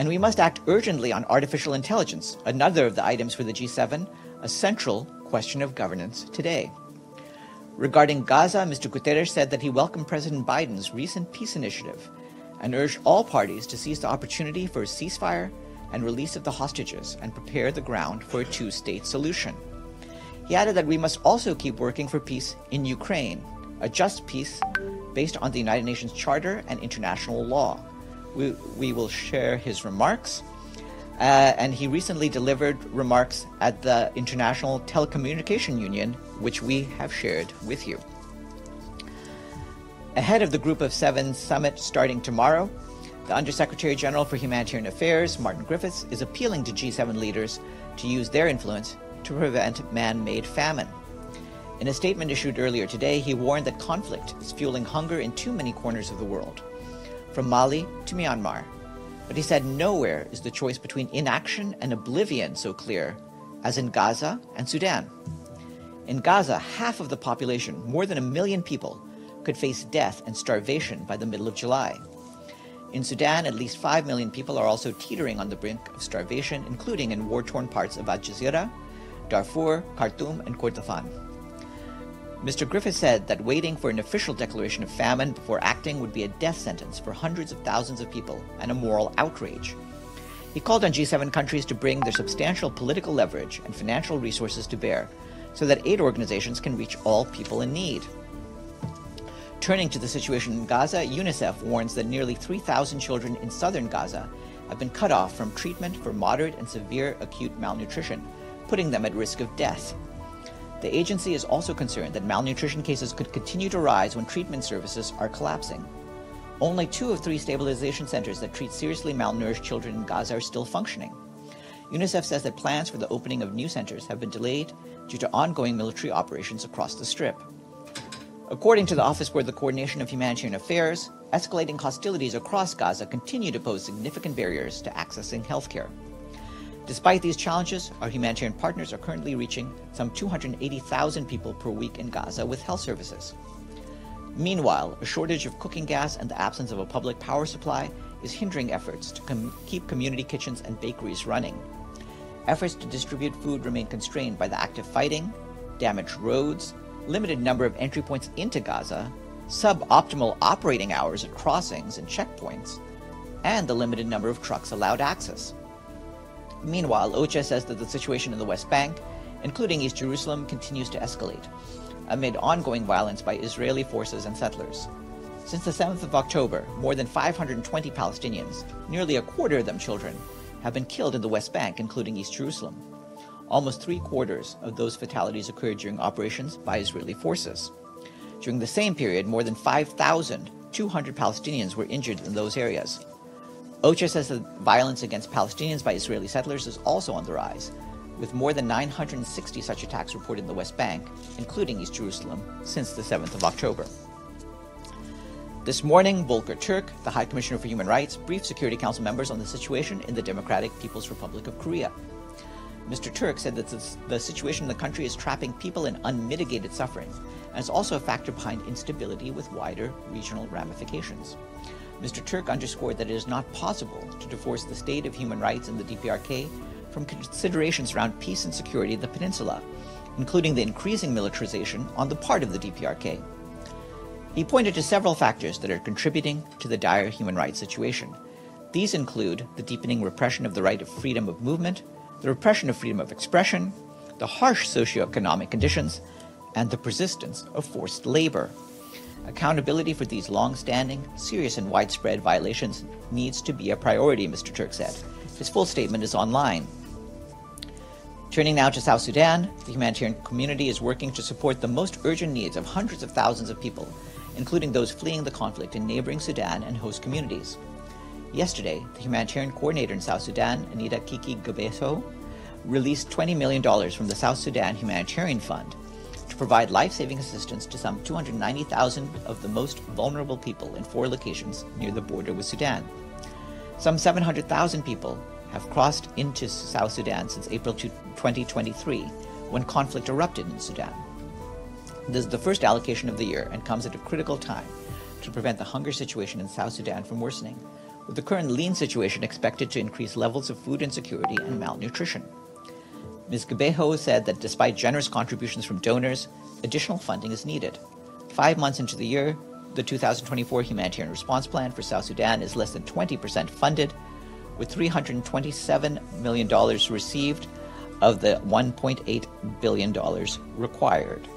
And we must act urgently on artificial intelligence, another of the items for the G7, a central question of governance today. Regarding Gaza, Mr. Guterres said that he welcomed President Biden's recent peace initiative and urged all parties to seize the opportunity for a ceasefire and release of the hostages and prepare the ground for a two-state solution. He added that we must also keep working for peace in Ukraine, a just peace based on the United Nations Charter and international law. We will share his remarks, and he recently delivered remarks at the International Telecommunication Union, which we have shared with you. Ahead of the Group of Seven summit starting tomorrow, the Undersecretary General for Humanitarian Affairs, Martin Griffiths, is appealing to G7 leaders to use their influence to prevent man-made famine. In a statement issued earlier today, he warned that conflict is fueling hunger in too many corners of the world, from Mali to Myanmar. But he said nowhere is the choice between inaction and oblivion so clear as in Gaza and Sudan. In Gaza, half of the population, more than 1 million people, could face death and starvation by the middle of July. In Sudan, at least 5 million people are also teetering on the brink of starvation, including in war-torn parts of Al Jazeera, Darfur, Khartoum, and Kordofan. Mr. Griffith said that waiting for an official declaration of famine before acting would be a death sentence for hundreds of thousands of people and a moral outrage. He called on G7 countries to bring their substantial political leverage and financial resources to bear so that aid organizations can reach all people in need. Turning to the situation in Gaza, UNICEF warns that nearly 3,000 children in southern Gaza have been cut off from treatment for moderate and severe acute malnutrition, putting them at risk of death. The agency is also concerned that malnutrition cases could continue to rise when treatment services are collapsing. Only 2 of 3 stabilization centers that treat seriously malnourished children in Gaza are still functioning. UNICEF says that plans for the opening of new centers have been delayed due to ongoing military operations across the Strip. According to the Office for the Coordination of Humanitarian Affairs, escalating hostilities across Gaza continue to pose significant barriers to accessing healthcare. Despite these challenges, our humanitarian partners are currently reaching some 280,000 people per week in Gaza with health services. Meanwhile, a shortage of cooking gas and the absence of a public power supply is hindering efforts to keep community kitchens and bakeries running. Efforts to distribute food remain constrained by the active fighting, damaged roads, limited number of entry points into Gaza, suboptimal operating hours at crossings and checkpoints, and the limited number of trucks allowed access. Meanwhile, OCHA says that the situation in the West Bank, including East Jerusalem, continues to escalate, amid ongoing violence by Israeli forces and settlers. Since the 7th of October, more than 520 Palestinians, nearly a quarter of them children, have been killed in the West Bank, including East Jerusalem. Almost 3/4 of those fatalities occurred during operations by Israeli forces. During the same period, more than 5,200 Palestinians were injured in those areas. OCHA says that violence against Palestinians by Israeli settlers is also on the rise, with more than 960 such attacks reported in the West Bank, including East Jerusalem, since the 7th of October. This morning, Volker Turk, the High Commissioner for Human Rights, briefed Security Council members on the situation in the Democratic People's Republic of Korea. Mr. Turk said that the situation in the country is trapping people in unmitigated suffering, and is also a factor behind instability with wider regional ramifications. Mr. Turk underscored that it is not possible to divorce the state of human rights in the DPRK from considerations around peace and security in the peninsula, including the increasing militarization on the part of the DPRK. He pointed to several factors that are contributing to the dire human rights situation. These include the deepening repression of the right of freedom of movement, the repression of freedom of expression, the harsh socioeconomic conditions, and the persistence of forced labor. Accountability for these long-standing, serious and widespread violations needs to be a priority, Mr. Turk said. His full statement is online. Turning now to South Sudan, the humanitarian community is working to support the most urgent needs of hundreds of thousands of people, including those fleeing the conflict in neighboring Sudan and host communities. Yesterday, the humanitarian coordinator in South Sudan, Anita Kiki Gabeso, released $20 million from the South Sudan Humanitarian Fund to provide life-saving assistance to some 290,000 of the most vulnerable people in 4 locations near the border with Sudan. Some 700,000 people have crossed into South Sudan since April 2023, when conflict erupted in Sudan. This is the first allocation of the year and comes at a critical time to prevent the hunger situation in South Sudan from worsening, with the current lean situation expected to increase levels of food insecurity and malnutrition. Ms. Gabejo said that despite generous contributions from donors, additional funding is needed. 5 months into the year, the 2024 Humanitarian Response Plan for South Sudan is less than 20% funded, with $327 million received of the $1.8 billion required.